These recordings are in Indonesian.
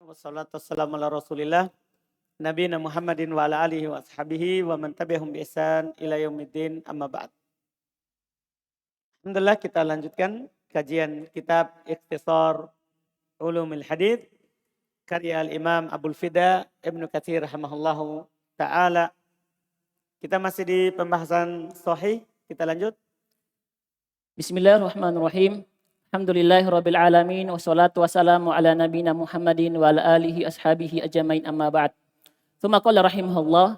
wassalatu wassalamu ala rasulillah nabiyina Muhammadin wa ala alihi wa ashabihi wa man tabi'ahum bi ihsan ila yaumiddin amma ba'd. Alhamdulillah kita lanjutkan kajian kitab Ikhtisar Ulumil Hadits karya al-Imam Abul Fida Ibnu Katsir rahimahullahu taala. Kita masih di pembahasan sahih, kita lanjut. Bismillahirrahmanirrahim. Alhamdulillahirabbil alamin wassalatu wassalamu ala nabiyina Muhammadin wa ala alihi ashabihi ajmain amma ba'd. Tsumma qala rahimahullah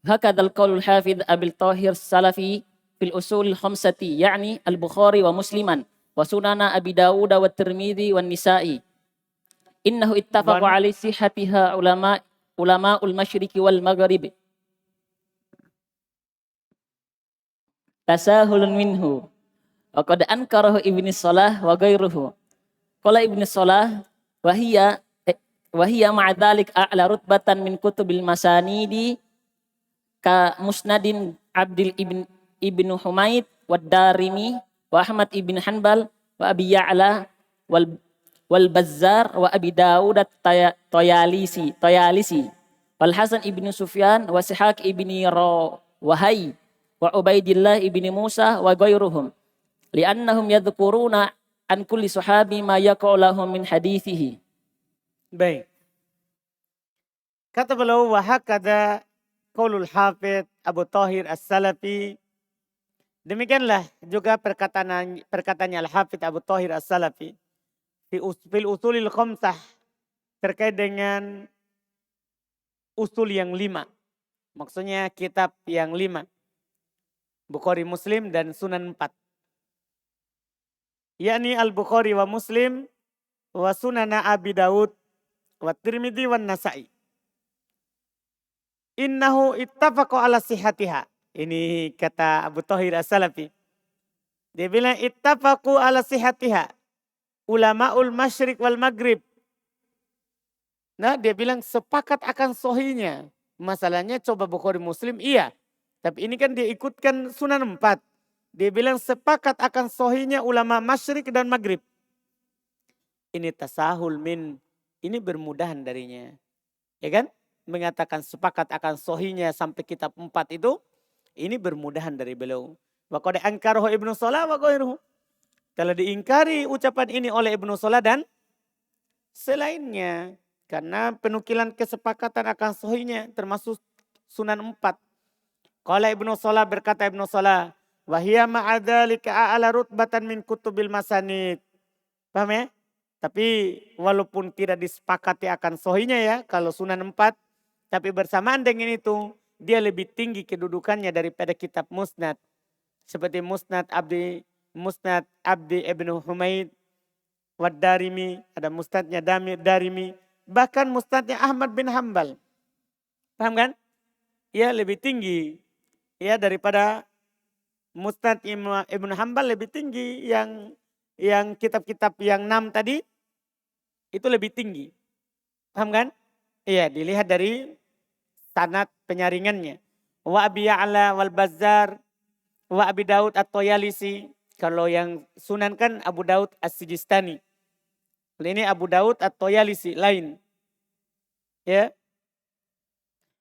hakadzal qaulul hafidz Abil Thahir Salafi fil usul khamsati ya'ni al-Bukhari wa Musliman wa sunana Abi Dawud wa Tirmidzi wa Nisa'i. Innahu ittafaqu ala sihhatiha ulama'ul masyriqi wal maghrib. Tasahulun minhu. Wa qad ankarahu Ibnu Shalah wa ghairuhu. Qala Ibnu Shalah wa hiya ma'a dzalik a'la rutbatan min kutubil masanidi ka Musnadin Abdil ibnu Humaid wa Darimi wa Ahmad ibn Hanbal wa Abi Ya'la wal Bazzar wa Abi Dawud at-Tayalisi wal Hasan ibn Sufyan wa Sihaq ibn Rawahai wa Ubaidillah ibn Musa wa ghairuhum. Li'annahum yadhkuruna an kulli sahabi ma yaqa'u lahum min hadithihi. Baik. Kata beliau wa hakadha qaulul hafidz Abu Thahir As-Salafi. Demikianlah juga perkataannya Al-Hafidz Abu Thahir As-Salafi fil usulil khamsah terkait dengan usul yang 5. Maksudnya kitab yang 5. Bukhari, Muslim dan Sunan 4. Yakni Al-Bukhari wa Muslim wa Sunana Abi Dawud wa Tirmidzi wa Nasa'i. Innahu ittafaqu ala sihhatiha. Ini kata Abu Thahir As-Salafi. Dia bilang ittafaqu ala sihhatiha. Ulama'ul masyriq wal maghrib. Nah, dia bilang sepakat akan sahihnya. Masalahnya coba Bukhari Muslim iya. Tapi ini kan dia ikutkan Sunan 4. Dia bilang sepakat akan sahihnya ulama masyriq dan maghrib. Ini tasahul min. Ini bermudahan darinya. Ya kan? Mengatakan sepakat akan sahihnya sampai kitab 4 itu. Ini bermudahan dari beliau. Wa qad ankarahu Ibnu Shalah wa ghairuhu. Telah diingkari ucapan ini oleh Ibnu Shalah dan selainnya. Karena penukilan kesepakatan akan sahihnya termasuk Sunan 4. Qala Ibnu Shalah, berkata Ibnu Shalah. Wahiyya ma'adzalika a'la rutbatan min kutubil masanid. Paham ya? Tapi walaupun tidak disepakati akan sahihnya ya. Kalau Sunan 4. Tapi bersamaan dengan itu. Dia lebih tinggi kedudukannya daripada kitab Musnad. Seperti Musnad Abdi ibnu Humaid. Wad Darimi. Ada Musnadnya Darimi. Bahkan Musnadnya Ahmad bin Hanbal. Paham kan? Ya lebih tinggi. Ya daripada Musnad Ibnu Hanbal lebih tinggi, yang kitab-kitab yang 6 tadi itu lebih tinggi. Paham kan? Iya, dilihat dari sanad penyaringannya. Wa Abi Ya'la wal Bazzar wa Abi Dawud at-Tayalisi. Kalau yang Sunan kan Abu Dawud As-Sijistani. Ini Abu Dawud at-Tayalisi lain. Ya.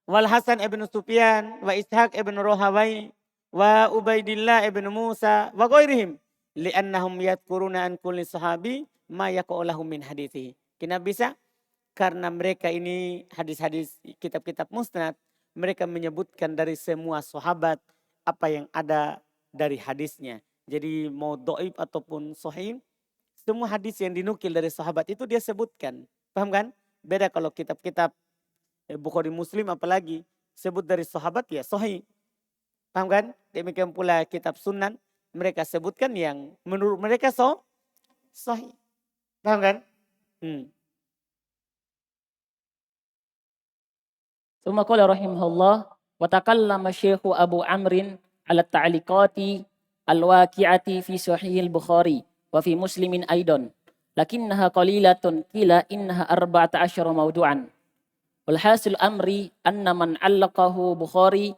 Wal Hasan ibn Sufyan wa Ishaq ibn Rawahai wa Ubaidillah ibn Musa wa ghairihim li'annahum yadhkuruna an kulli sahabi ma yaqa'u lahum min haditsihi. Kenapa bisa? Karena mereka ini hadis-hadis kitab-kitab musnad, mereka menyebutkan dari semua sahabat apa yang ada dari hadisnya. Jadi mau dhaif ataupun sahih, semua hadis yang dinukil dari sahabat itu dia sebutkan. Paham kan? Beda kalau kitab-kitab Bukhari Muslim apalagi sebut dari sahabat ya sahih. Paham kan? Demikian pula kitab Sunan mereka sebutkan yang menurut mereka sahih. Paham kan? Tsumma qala rahimahullah wa takallama Syekh Abu Amrin ala ta'liqati al-waqi'ati fi Sahih al-Bukhari wa fi Muslimin aidan. Lakinnaha qalilatun qila innaha 14 mawdu'an. Wal hasil amri anna man 'allaqahu Bukhari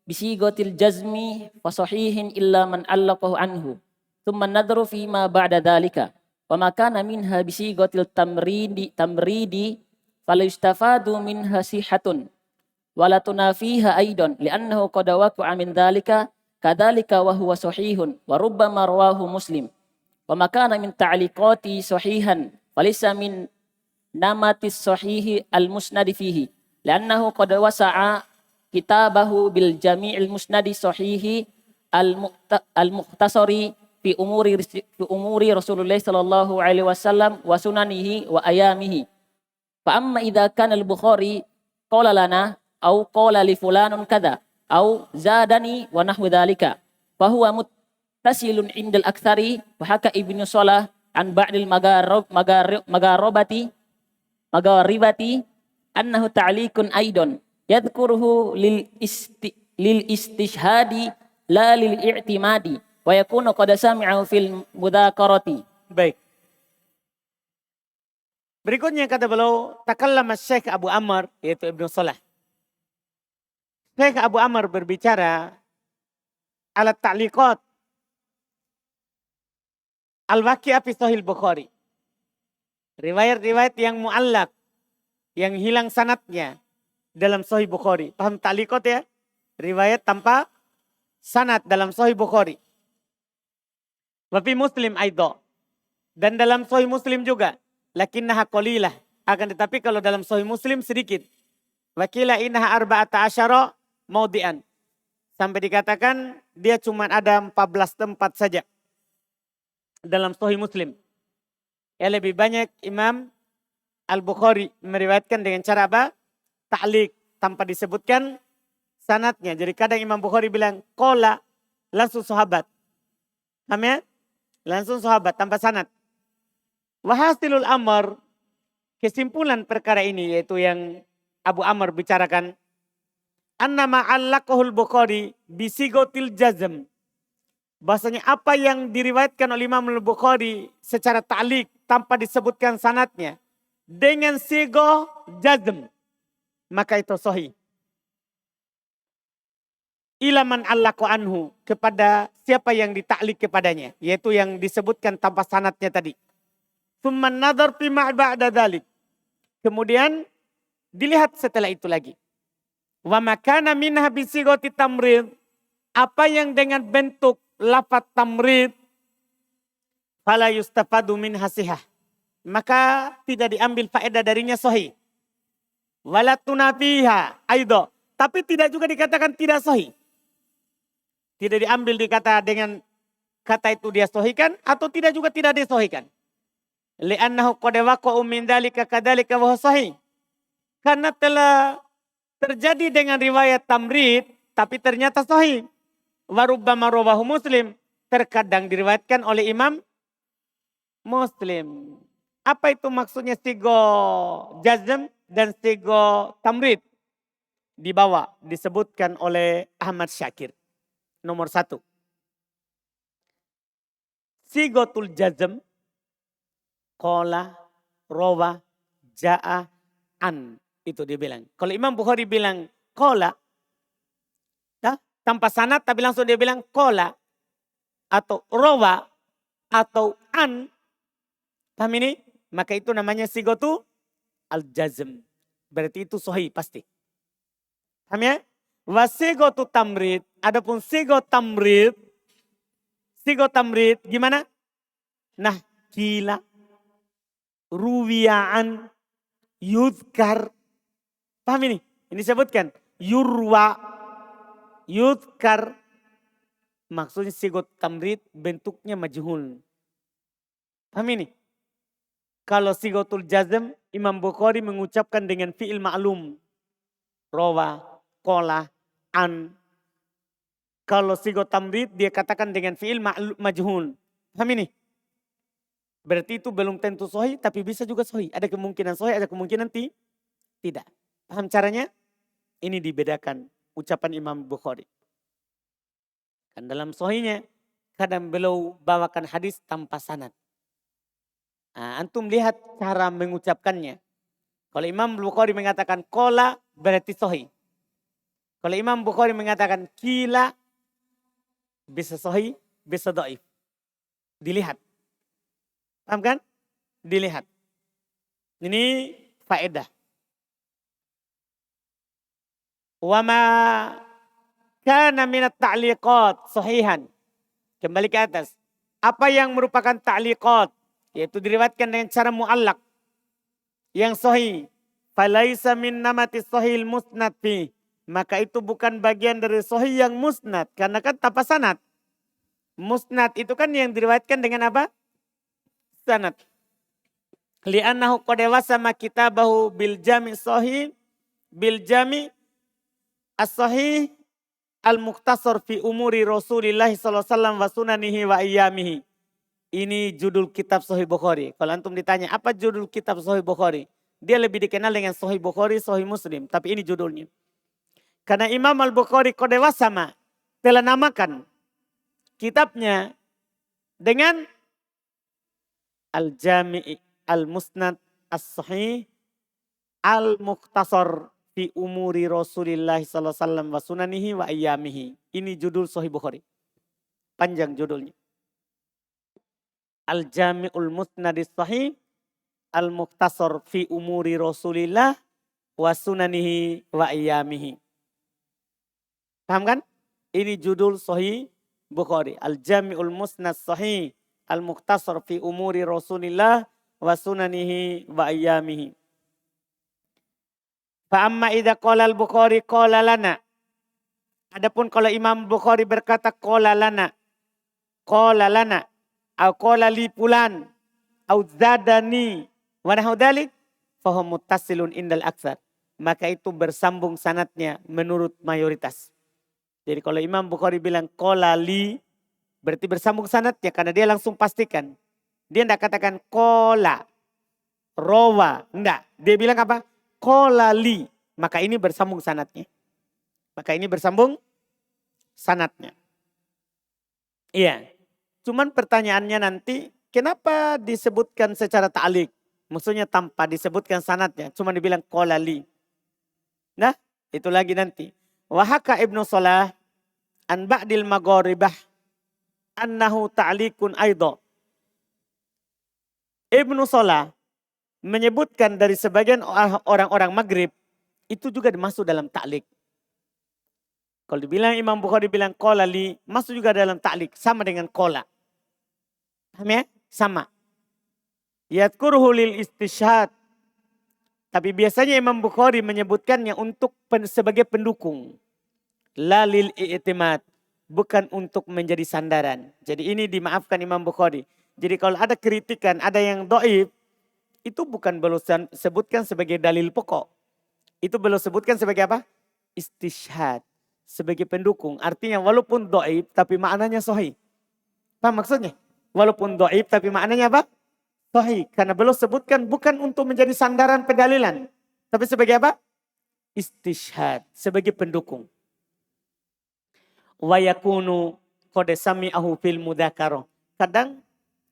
bisigatil jazmi fa sahihin illa man 'allaqahu anhu. Tsumma nadharu fi ma ba'da dhalika. Wa ma kana minha bisigatil tamridi fala yustafadu minha sihatun wala tunafiha aidan li'annahu qad waqa'a min dzalika kadzalika wa huwa sahihun wa rubbama rawahu Muslim wa ma kana min ta'liqati sahihan falaysa min namatis sahihi al-musnad fihi li'annahu qad wasa'a kitabahu bil jami'il musnadi sahihi al-mukhtasari fi umuri Rasulullah sallallahu alaihi wasallam wa sunanihi wa ayamihi. Fa amma idza kana al-Bukhari qala lana aw qala li fulanun kadza aw zadani wa nahwu dzalika fa huwa muttasilun indal aktsari wa haka Ibnu Shalah an ba'dil magaribati annahu ta'liqun aidan yadhkuruhu lil istishhadi la lil i'timadi wa yakunu qad sami'ahu fil mudzakarati. Baik. Berikutnya kata beliau, takallama Syekh Abu Amr, yaitu Ibnu Shalah. Syekh Abu Amr berbicara ala ta'liqat al-waqi'ah fi Sahih Bukhari. Riwayat-riwayat yang mu'allaq, yang hilang sanadnya dalam Sahih Bukhari. Paham ta'liqat ya? Riwayat tanpa sanad dalam Sahih Bukhari. Wa fi Muslim aidha. Dan dalam Sahih Muslim juga. Lakinnaha qalilah. Akan tetapi kalau dalam Sahih Muslim sedikit. Wa qila innaha arba'ata asyara maudi'an. Sampai dikatakan dia cuma ada 14 tempat saja. Dalam Sahih Muslim. Ya lebih banyak Imam Al-Bukhari meriwayatkan dengan cara apa? Ta'liq. Tanpa disebutkan sanadnya. Jadi kadang Imam Bukhari bilang qala langsung sahabat. Paham ya? Langsung sahabat tanpa sanad. Wahasilul amr, kesimpulan perkara ini yaitu yang Abu Amr bicarakan. Annama allaqahul Bukhari bisigotil jazm. Bahasanya apa yang diriwayatkan oleh Imam Al-Bukhari secara ta'liq tanpa disebutkan sanadnya. Dengan sigo jazm. Maka itu sahih. Ilaman allaqu anhu, kepada siapa yang ditaklik kepadanya, yaitu yang disebutkan tanpa sanadnya tadi. Tsumman nadhar fi ma ba'da dzalik. Kemudian dilihat setelah itu lagi. Wa makana minha bi sigati tamrid, apa yang dengan bentuk lafaz tamrid, fala yustafadu min hasihah, maka tidak diambil faedah darinya sahih. Wala tunafiha aidha, tapi tidak juga dikatakan tidak sahih. Tidak diambil dikata dengan kata itu dia sahihkan atau tidak juga tidak disahihkan. Li'annahu qad waqa'u min dzalika kadzalika wa sahih. Karena telah terjadi dengan riwayat tamrid tapi ternyata sahih. Wa rubbama rawahu Muslim, terkadang diriwayatkan oleh Imam Muslim. Apa itu maksudnya sigo jazm dan sigo tamrid? Di bawah disebutkan oleh Ahmad Syakir. Nomor 1. Sigotul jazm. Qala, rawa, ja'a, an. Itu dia bilang. Kalau Imam Bukhari bilang qala, tanpa sanad tapi langsung dia bilang qala. Atau rawa, atau an. Paham ini? Maka itu namanya sigotu al-jazm. Berarti itu sahih pasti. Paham ya? Wasigotu tamrid. Adapun sigot tamrid gimana? Nah, kila, ruwiyaan, yudhkar. Paham ini? Ini disebutkan. Yurwa, yudhkar. Maksudnya sigot tamrid bentuknya majhul. Paham ini? Kalau sigotul jazm, Imam Bukhari mengucapkan dengan fi'il ma'lum. Rawa, qala, an. Kalau sigot tamrid dia katakan dengan fi'il majhul. Paham ini? Berarti itu belum tentu sahih tapi bisa juga sahih. Ada kemungkinan sahih, ada kemungkinan tidak. Paham caranya? Ini dibedakan ucapan Imam Bukhari. Kan dalam sahihnya kadang beliau bawakan hadis tanpa sanad. Nah, antum lihat cara mengucapkannya. Kalau Imam Bukhari mengatakan qala berarti sahih. Kalau Imam Bukhari mengatakan kila bisa sahih, bisa dhaif. Dilihat. Paham kan? Dilihat. Ini faedah. Wa ma kana minat ta'liqat sahihan. Kembali ke atas. Apa yang merupakan ta'liqat, yaitu diriwayatkan dengan cara mu'allak yang sahih. Falaisa min namati sahih musnad fi. Maka itu bukan bagian dari sahih yang musnad. Karena kan tanpa sanad. Musnad itu kan yang diriwayatkan dengan apa? Sanad. Li'annahu qad wasama kitabahu bil jami' sahih. Bil jami' as-sahih al-mukhtasar fi umuri Rasulillah sallallahu alaihi wasallam wa sunanihi wa ayyamihi. Ini judul kitab Sahih Bukhari. Kalau antum ditanya apa judul kitab Sahih Bukhari? Dia lebih dikenal dengan Sahih Bukhari, Sahih Muslim. Tapi ini judulnya. Karena Imam Al-Bukhari Qadewasama telah namakan kitabnya dengan Al-Jami' Al-Musnad As-Sahih Al-Mukhtasar fi umuri Rasulillah sallallahu alaihi wasallam wa sunanihi wa ayyamihi. Ini judul Sahih Bukhari. Panjang judulnya. Al-Jami'ul Musnadis Sahih Al-Mukhtasar fi umuri Rasulillah wa sunanihi wa ayyamihi. Paham kan? Ini judul Sahih Bukhari. Al-Jami'ul Musnad Sahih Al-Mukhtasar fi umuri Rasulillah wa sunanihi wa ayyamihi. Fa amma idza qala al-Bukhari qala lana. Adapun kalau Imam Bukhari berkata qala lana au qala li fulan au zadani wa nahu dzalik fa huwa muttasilun indal aktsar. Maka itu bersambung sanadnya menurut mayoritas. Jadi kalau Imam Bukhari bilang qala li berarti bersambung sanadnya karena dia langsung pastikan. Dia enggak katakan qala rawa, enggak. Dia bilang apa? Qala li. Maka ini bersambung sanadnya. Iya. Cuman pertanyaannya nanti, kenapa disebutkan secara ta'liq? Maksudnya tanpa disebutkan sanadnya, cuma dibilang qala li. Nah, itu lagi nanti. Wahaka Ibnu Salah an ba'dil magharibah annahu ta'liqun aidha. Ibnu Salah menyebutkan dari sebagian orang-orang Maghrib itu juga masuk dalam ta'liq. Kalau dibilang Imam Bukhari bilang qala li, masuk juga dalam ta'liq, sama dengan qala. Paham ya? Sama. Yadhkuruhu lil istishhad. Tapi biasanya Imam Bukhari menyebutkannya untuk sebagai pendukung. La lil i'timad. Bukan untuk menjadi sandaran. Jadi ini dimaafkan Imam Bukhari. Jadi kalau ada kritikan, ada yang dhaif, itu bukan belum sebutkan sebagai dalil pokok. Itu belum sebutkan sebagai apa? Istishhad. Sebagai pendukung. Artinya walaupun dhaif tapi maknanya sahih. Paham maksudnya? Walaupun dhaif tapi maknanya apa? Sahih. Karena belum sebutkan bukan untuk menjadi sandaran pendalilan. Tapi sebagai apa? Istishhad. Sebagai pendukung. Wa yakunu qad sami'ahu fil mudzakarah. Kadang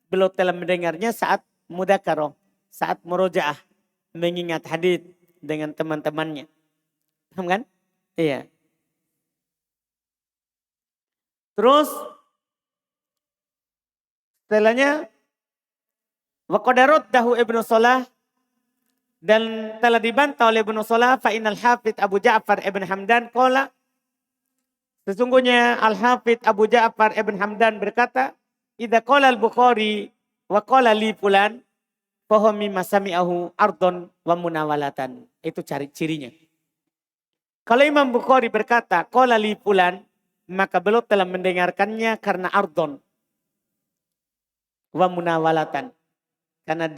beliau telah mendengarnya saat mudzakarah, saat murojaah, mengingat hadis dengan teman-temannya. Paham kan? Iya. Terus setelahnya wa qad raddahu Ibnu Salah dan telah dibantah oleh Ibnu Salah fa innal Hafidz Abu Ja'far Ibn Hamdan qala. Sesungguhnya Al-Hafidz Abu Ja'far Ibn Hamdan berkata, idza qala al-Bukhari wa qala li fulan fa huwa mimma sami'ahu ardon wa munawalatan. Itu cirinya. Kalau Imam Bukhari berkata qala li fulan, maka beliau telah mendengarkannya karena ardon wa munawalatan. Karena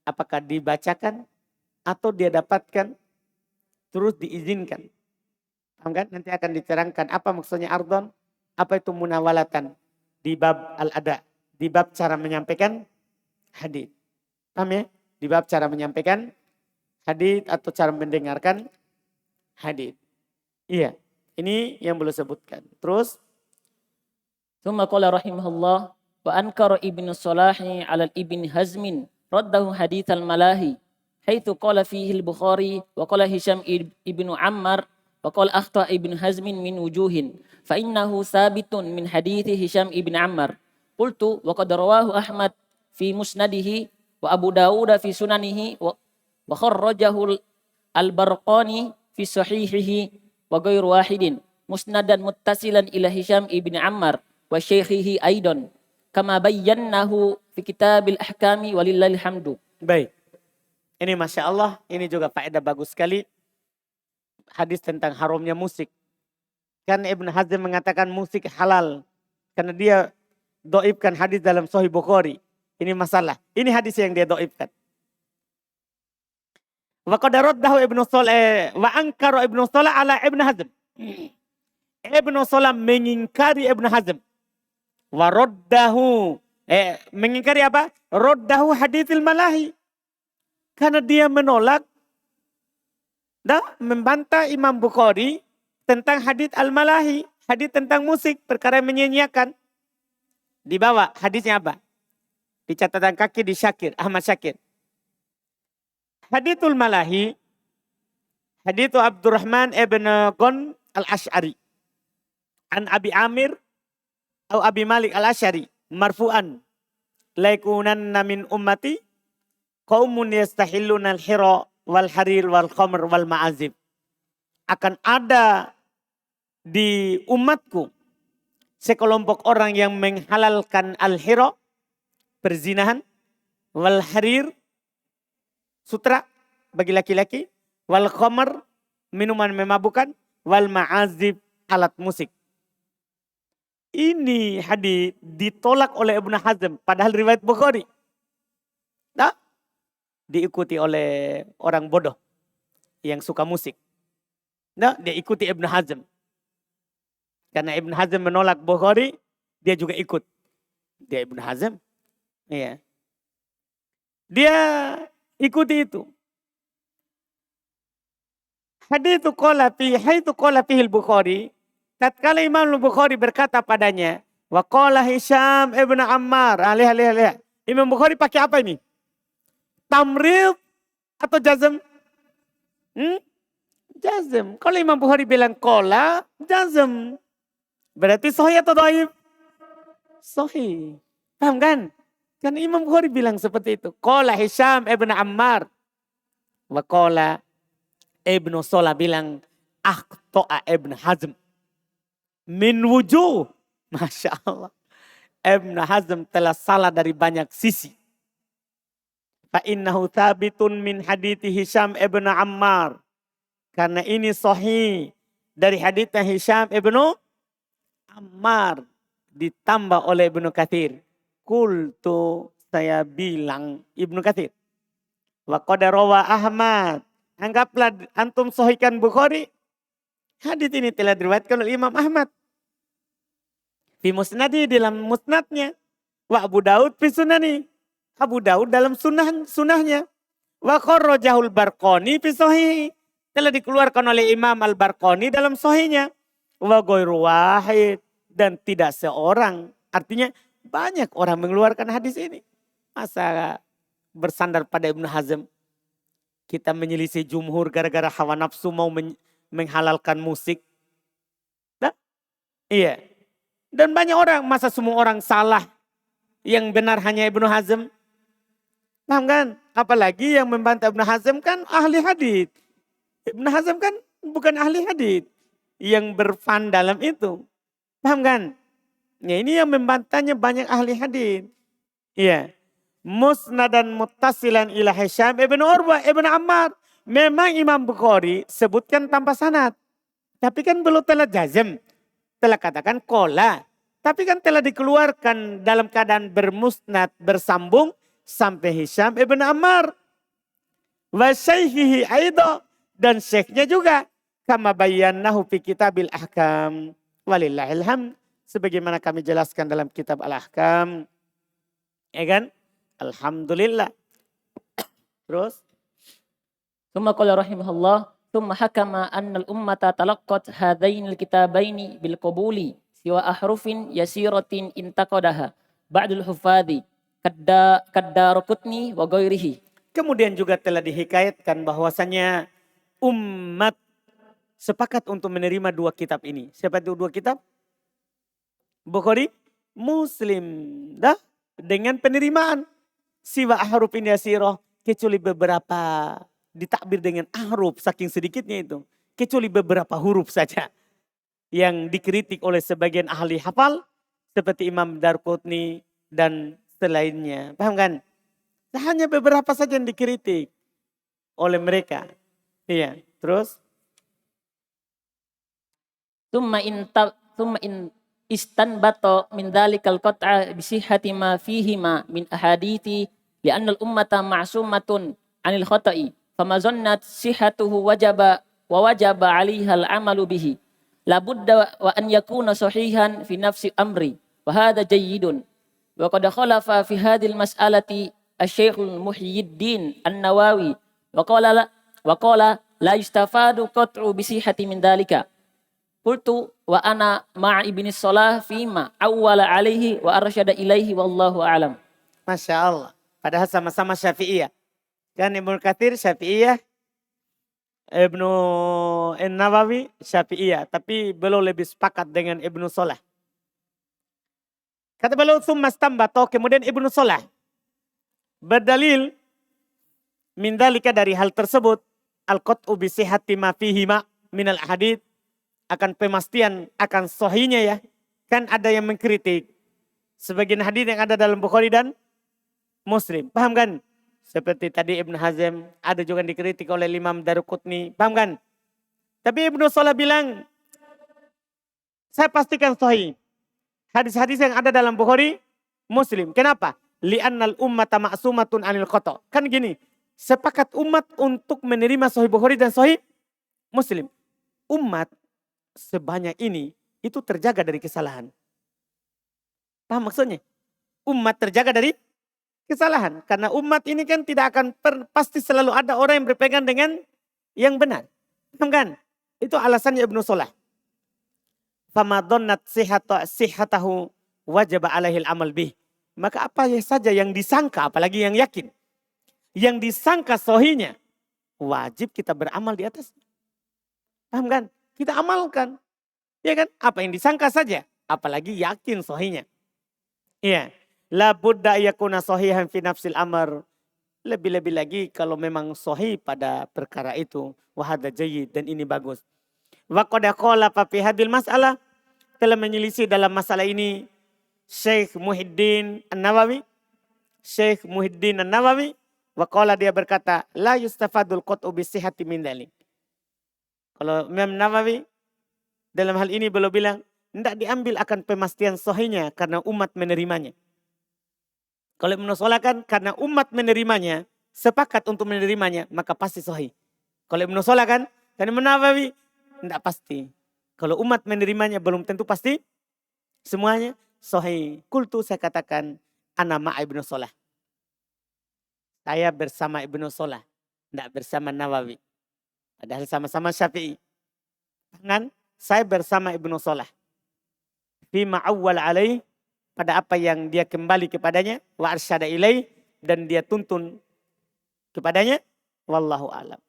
apakah dibacakan atau dia dapatkan terus diizinkan. Paham kan? Nanti akan diterangkan apa maksudnya ardon, apa itu munawalatan di bab al-ada, di bab cara menyampaikan hadis. Paham ya? Di bab cara menyampaikan hadis atau cara mendengarkan hadis. Iya, ini yang belum sebutkan. Terus Tsumma qala rahimahullah wa ankara Ibnu Salahi 'ala Ibn Hazmin raddahu hadits al-malahi haitsu qala fihi al-Bukhari wa qala Hisham ibnu Ammar wa qala akhta Ibn Hazmin min wujuhin fa innahu sabitun min hadithi Hisham ibn Ammar. Qultu wa qad rawahu Ahmad fi musnadihi wa Abu Dawud fi sunanihi wa kharrajahu al-Barqani fi sahihihi wa ghairu wahidin musnadan muttasilan ila Hisham ibn Ammar wa syaikhihi aidan kama bayyannahu fi kitabil ahkami walillahil hamdu. Baik. Ini Masya Allah, ini juga faedah bagus sekali. Hadis tentang haramnya musik. Kan Ibn Hazm mengatakan musik halal. Karena dia doibkan hadis dalam Sahih Bukhari. Ini masalah. Ini hadis yang dia doibkan. Wa qad raddahu Ibnu Salah wa ankara Ibnu Salah ala Ibn Hazm. Ibnu Salah mengingkari Ibn Hazm. Wa raddahu mengingkari apa? Raddahu haditsil malahi. Karena dia menolak dan membantah Imam Bukhari tentang hadits al-malahi, hadits tentang musik, perkara yang menyanyiakan. Di bawah hadisnya apa? Di catatan kaki di Syakir, Ahmad Syakir. Hadithul malahi, hadithu Abdurrahman ibn Gon al-Ash'ari. An Abi Amir atau Abi Malik al-Ash'ari. Marfu'an. Laikunanna min ummati qaumun yastahilluna al-hira wal harir wal khamr wal ma'azib. Akan ada di umatku sekelompok orang yang menghalalkan al-hira, perzinahan, wal harir, sutra bagi laki-laki, wal khamr, minuman memabukkan, wal ma'azib, alat musik. Ini hadis ditolak oleh Ibnu Hazm padahal riwayat Bukhari. Nah, diikuti oleh orang bodoh yang suka musik. Nah, dia ikuti Ibn Hazm. Karena Ibn Hazm menolak Bukhari, dia juga ikut. Dia Ibn Hazm. Iya. Dia ikuti itu. Hadithu qala fi haitsu qala fihi al-Bukhari, tatkala Imam al-Bukhari berkata padanya, wa qala Hisham ibn Ammar, lihat. Imam Bukhari pakai apa ini? Tamrid atau jazm? Jazm. Kalau Imam Bukhari bilang qala, jazm. Berarti sahih atau dhaif? Sahih. Paham kan? Kan Imam Bukhari bilang seperti itu. Qala Hisham ibn Ammar. Wa qala Ibnu Salah bilang akhta'a Ibn Hazm. Min wujuh. Masya Allah. Ibn Hazm telah salah dari banyak sisi. Fa innahu thabitun min hadithi Hisham ibn Ammar. Karena ini sahih dari haditsnya Hisham ibnu Ammar. Ditambah oleh Ibnu Katsir. Qultu, saya bilang Ibnu Katsir. Wa qad rawa Ahmad. Anggaplah antum sahihkan Bukhari. Hadits ini telah diriwayatkan oleh Imam Ahmad. Fi musnadi dalam musnadnya. Wa Abu Daud fi sunani. Abu Daud dalam sunnahnya. Wa kharrajahul Barqani fi sahih. Telah dikeluarkan oleh Imam Al-Barqani dalam sahihnya. Wa ghairu wahid. Dan tidak seorang. Artinya banyak orang mengeluarkan hadis ini. Masa bersandar pada Ibn Hazm. Kita menyelisih jumhur gara-gara hawa nafsu mau menghalalkan musik. Nah, iya. Dan banyak orang, masa semua orang salah. Yang benar hanya Ibn Hazm. Paham kan? Apalagi yang membantah Ibn Hazm kan ahli hadis. Ibn Hazm kan bukan ahli hadis. Yang berfan dalam itu. Paham kan? Ya, ini yang membantahnya banyak ahli hadis. Iya. Musnadan muttasilan ila Hisham ibn Urwah ibn Ammar. Memang Imam Bukhari sebutkan tanpa sanad. Tapi kan belum telah jazm. Telah katakan qala. Tapi kan telah dikeluarkan dalam keadaan bermusnad, bersambung sampai Hisham ibn Ammar. Wa syaihihi aidha. Dan syekhnya juga. Kama bayyannahu fi kitabil ahkam. Walillahil hamd. Sebagaimana kami jelaskan dalam kitab al-ahkam. Ya kan? Alhamdulillah. Terus. Thumma qala rahimahullah, thumma hakama anna al-ummata talaqqat hadainil kitabaini bil qabuli siwa ahrufin yasiratin intaqadaha ba'dul hufadhi kaddarukutni wa ghairihi. Kemudian juga telah dihikayatkan bahwasanya umat sepakat untuk menerima dua kitab ini. Siapa itu dua kitab? Bukhari, Muslim. Dah, dengan penerimaan. Siwa ahrufin yasirah, kecuali beberapa ditakbir dengan ahruf saking sedikitnya itu. kecuali beberapa huruf saja yang dikritik oleh sebagian ahli hafal seperti Imam Darqutni dan selainnya. Paham kan? Hanya beberapa saja yang dikritik oleh mereka. Iya, terus Thumma in istanbata min dhalikal qat'a bi sihhati ma fihima min ahadithi li'anna al-ummata ma'sumatun 'anil khata'i fama zannat sihhatuhu wajaba 'alaiha al-'amalu bihi la budda wa an yakuna sahihan fi nafsi amri wa hadha jayyidun wa qad khalafa fi hadhihi al-mas'alati asy-syaikh Muhyiddin An-Nawawi wa qala la yustafadu qat'u bi sihhati min dhalika. Qultu wa ana ma'a ibni Salah fima awwala alaihi wa arsyada ilaihi wallahu a'lam. Masya Allah. Padahal sama-sama Syafi'iyah. Kan Ibnu Katsir Syafi'iyah, Ibnu Nawawi Syafi'iyah. Tapi beliau lebih sepakat dengan Ibnu Salah. Kata beliau summa stambato, kemudian Ibnu Salah berdalil min dzalika dari hal tersebut al-qat'u bi sihhati ma fihima minal hadits, akan pemastian akan sahihnya ya. Kan ada yang mengkritik sebagian hadis yang ada dalam Bukhari dan Muslim. Paham kan? Seperti tadi Ibn Hazm, ada juga yang dikritik oleh Imam Darqutni. Paham kan? Tapi Ibnu Salah bilang, saya pastikan sahih hadis-hadis yang ada dalam Bukhari Muslim. Kenapa? Li'annal ummata ma'sumatun 'anil khata'. Kan gini, sepakat umat untuk menerima sahih Bukhari dan sahih Muslim. Umat sebanyak ini itu terjaga dari kesalahan. Paham maksudnya? Umat terjaga dari kesalahan. Karena umat ini kan tidak akan pasti selalu ada orang yang berpegang dengan yang benar. Paham kan? Itu alasannya Ibnu Salah. Fama dhannat sihhatahu wajaba alaihil amal bih. Maka apa saja yang disangka, apalagi yang yakin. Yang disangka sahihnya, wajib kita beramal di atasnya. Paham kan? Kita amalkan. Ya kan? Apa yang disangka saja. Apalagi yakin sahihnya. Iya. La budda yakuna sahihan fi nafsil amr. Lebih-lebih lagi kalau memang sahih pada perkara itu. Wahada jayyid, dan ini bagus. Wa qad qala fi hadhil mas'alah, telah menyelisih dalam masalah ini Syekh Muhyiddin An-Nawawi. Syekh Muhyiddin An-Nawawi. Wa qala, dia berkata, la yustafadul qat'u bi sihhati min dzalik. Kalau Imam Nawawi dalam hal ini beliau bilang, tidak diambil akan pemastian sahihnya karena umat menerimanya. Kalau Ibnu Salah kan karena umat menerimanya, sepakat untuk menerimanya, maka pasti sahih. Kalau Ibnu Salah kan, karena Imam Nawawi tidak pasti. Kalau umat menerimanya belum tentu pasti semuanya sahih. Kultu, saya katakan, ana ma'a Ibnu Salah. Saya bersama Ibnu Salah, tidak bersama Nawawi. Padahal sama-sama Syafi'i. Kan? Saya bersama Ibnu Salah. Fima awwal alaih, pada apa yang dia kembali kepadanya. Wa arsyada ilaih, dan dia tuntun kepadanya. Wallahu a'lam.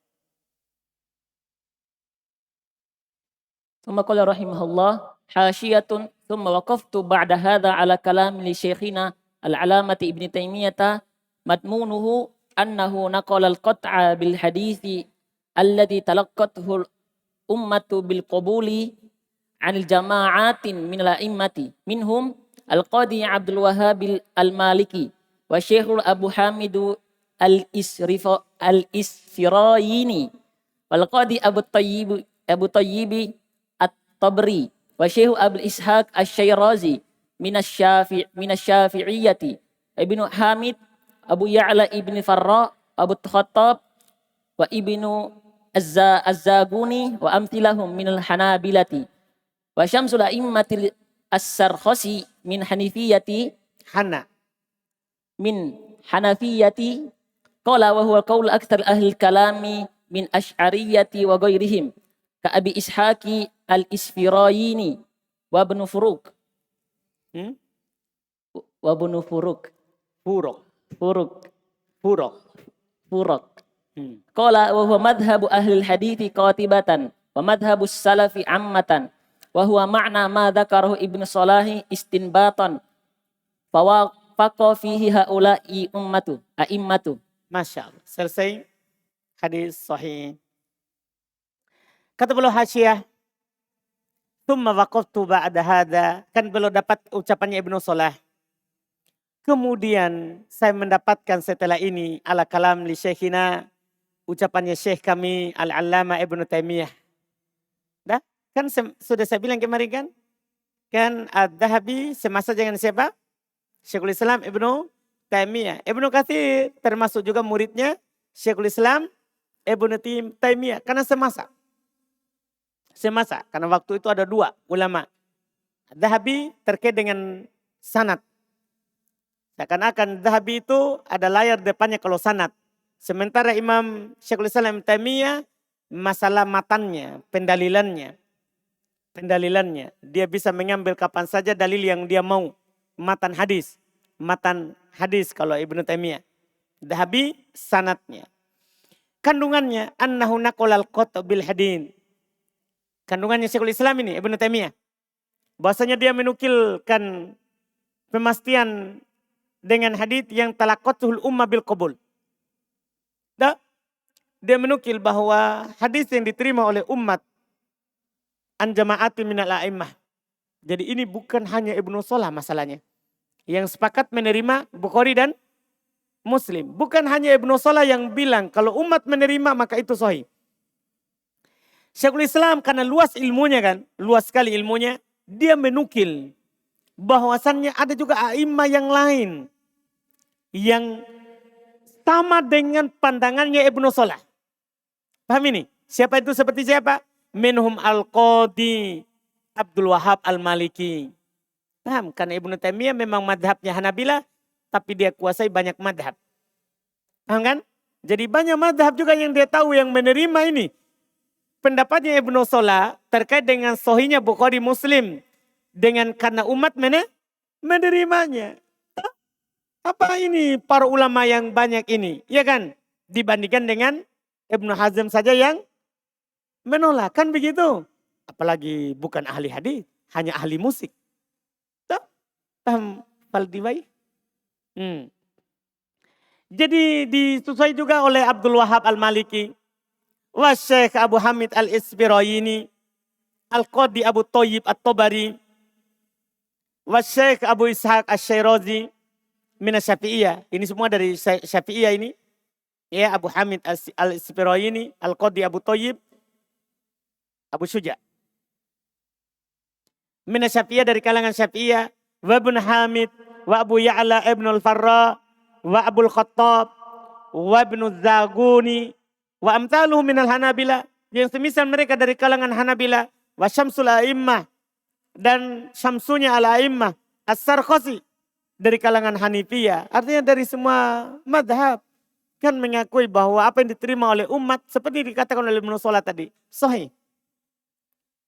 Thumma qala rahimahullah hasyiyatun thumma waqaftu ba'da hadha ala kalam li syekhina al-alamati Ibn Taimiyah madmunuhu annahu naqala al-qat'a bil hadithi alladhi talaqqathu ummatu bil qabuli anil jama'atin min al-a'immati minhum al-qadi Abdul Wahhab al-Maliki wa Syekhul Abu Hamid al-Isfirayini wal qadi Abu Tayyib at-Tabri wa Syekh Abu Ishaq asy-Syairazi min asy-Syafi'iyyati Ibnu Hamid Abu Ya'la ibn Farra Abu Khattab wa Ibnu Az-Zaguni wa amthilahum minal Hanabilati wa syamsul a'immatil as-Sarkhasi min Hanifiyati min Hanafiyati qala wa huwa qaul aktsar ahli kalami min Asy'ariyati wa ghairihim ka Abi Ishaqi al-Isfirayini wa Ibnu Furuq wa Ibnu Furuq Qala wa huwa madhhabu ahli al-hadithi qatibatan wa madhhabu salafi ammatan wa huwa ma'na ma dzakarahu Ibnu Salahi istinbatan fa waqa fihi haula'i a'immatu. Masya Allah. Selesai hadis sahih. Kata beliau Hasyiah, "Tsumma waqaftu ba'da hadza." Kan beliau dapat ucapannya Ibnu Salah. Kemudian saya mendapatkan setelah ini ala kalam li syekhina, ucapannya syekh kami Al-Allamah Ibnu Taimiyah. Dah, kan sudah saya bilang kemarin kan? Kan Ad-Dhahabi semasa dengan siapa? Syekhul Islam Ibnu Taimiyah. Ibnu Katsir termasuk juga muridnya Syekhul Islam Ibnu Taimiyah. Karena semasa. Karena waktu itu ada dua ulama. Ad-Dhahabi terkait dengan sanad. Seakan-akan Dhahabi itu ada layar depannya kalau sanad. Sementara Imam Syekhul Islam Taimiyah masalah matannya, pendalilannya. Dia bisa mengambil kapan saja dalil yang dia mau. Matan hadis kalau Ibnu Taimiyah. Dhahabi sanadnya. Kandungannya annahu naqalal qat' bil hadin. Kandungannya Syekhul Islam ini Ibnu Taimiyah. Bahwasanya dia menukilkan pemastian dengan hadis yang talaqatul ummah bil qabul. Dia menukil bahwa hadis yang diterima oleh umat an jama'ati minal a'immah. Jadi ini bukan hanya Ibnu Salah masalahnya. Yang sepakat menerima Bukhari dan Muslim. Bukan hanya Ibnu Salah yang bilang kalau umat menerima maka itu sahih. Syekhul Islam karena luas ilmunya kan, luas sekali ilmunya, dia menukil bahwasannya ada juga a'immah yang lain yang sama dengan pandangannya Ibnu Salah. Paham ini? Siapa itu seperti siapa? Minhum al-Qadi Abdul Wahab al-Maliki. Paham? Karena Ibnu Taimiyah memang madhabnya Hanabilah, tapi dia kuasai banyak madhab. Paham kan? Jadi banyak madhab juga yang dia tahu yang menerima ini. Pendapatnya Ibnu Salah terkait dengan sahihnya Bukhari Muslim. Dengan karena umat menerimanya. Apa ini para ulama yang banyak ini? Ya kan? Dibandingkan dengan Ibnu Hazm saja yang menolak. Kan begitu? Apalagi bukan ahli hadis, hanya ahli musik. Paham Faldiwai? Jadi disusun juga oleh Abdul Wahab al-Maliki. Wa Syekh Abu Hamid al-Isbirayini. Al-Qadi Abu Thayyib at-Tabari. Wa Syekh Abu Ishaq al-Syirazi. Mina Syafi'iyah. Ini semua dari Syafi'iyah ini. Ya, Abu Hamid al-Isbirayini. Al-Qadi Abu Thayyib. Abu Syuja. Mina Syafi'iyah dari kalangan Syafi'iyah. Wa Ibn Hamid. Wa Abu Ya'la Ibn al-Farra. Wa Abul Khattab. Wa Ibn Zaguni. Wa amtaluhu minal Hanabilah. Yang semisal mereka dari kalangan Hanabilah. Wa Syamsul A'immah. Dan Syamsunya al-A'immah. As-Sarkhasi. Dari kalangan Hanifiyah. Artinya dari semua madhab. Kan mengakui bahwa apa yang diterima oleh umat. Seperti dikatakan oleh Ibnu Salah tadi. Sahih.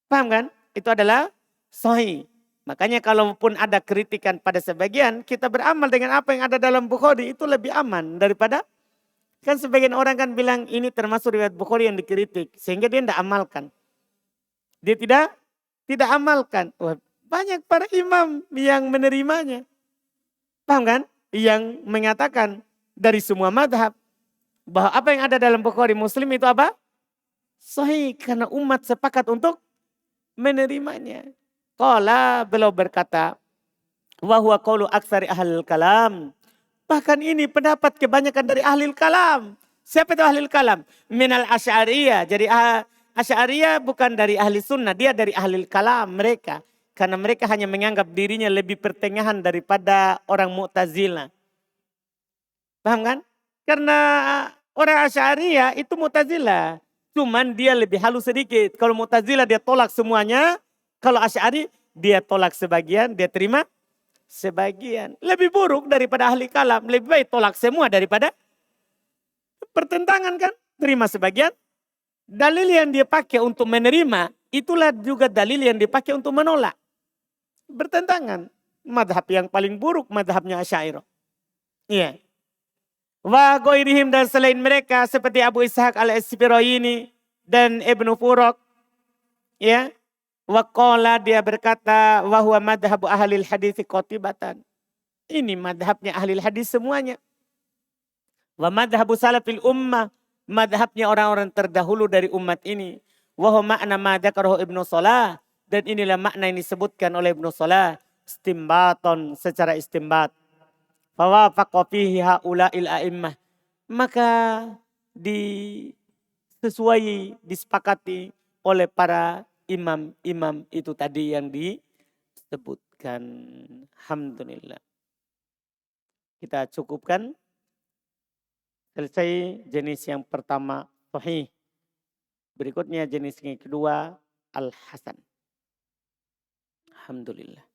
Paham kan? Itu adalah sahih. Makanya kalaupun ada kritikan pada sebagian. Kita beramal dengan apa yang ada dalam Bukhari. Itu lebih aman daripada. Kan sebagian orang kan bilang ini termasuk riwayat Bukhari yang dikritik. Sehingga dia tidak amalkan. Dia tidak amalkan. Wah, banyak para imam yang menerimanya. Paham kan? Yang mengatakan dari semua madhab. Bahwa apa yang ada dalam Bukhari Muslim itu apa? Sahih. Karena umat sepakat untuk menerimanya. Qala beliau berkata. Wahuwa qawlu aksari ahlil kalam. Bahkan ini pendapat kebanyakan dari ahlil kalam. Siapa itu ahlil kalam? Minal Asy'ariyah. Jadi Asy'ariyah bukan dari ahli sunnah. Dia dari ahlil kalam mereka. Karena mereka hanya menganggap dirinya lebih pertengahan daripada orang Mu'tazilah. Paham kan? Karena orang Asy'ariyah itu Mu'tazilah. Cuman dia lebih halus sedikit. Kalau Mu'tazilah dia tolak semuanya. Kalau Asy'ari dia tolak sebagian, dia terima sebagian. Lebih buruk daripada ahli kalam. Lebih baik tolak semua daripada pertentangan kan. Terima sebagian. Dalil yang dia pakai untuk menerima. Itulah juga dalil yang dipakai untuk menolak. Bertentangan. Madhab yang paling buruk madhabnya Asy'ariyah. Iya. Wa ghairihim dan selain mereka seperti Abu Ishaq al-Isbirayini dan Ibnu Furaq. Ya. Wa qala dia berkata wa huwa madhabu ahlil hadits qatibatan. Ini madhabnya ahli hadis semuanya. Wa madhabu salafil ummah. Madhabnya orang-orang terdahulu dari umat ini. Wa makna ma dzakarahu Ibnu Shalah, dan inilah makna yang disebutkan oleh Ibnu Shalah istimbaton, secara istimbat. Fawafaqa fihi haula'il a'immah, maka disepakati oleh para imam-imam itu tadi yang disebutkan. Alhamdulillah. Kita cukupkan. Selesai jenis yang pertama, sahih. Berikutnya jenis yang kedua, al-hasan. Alhamdulillah.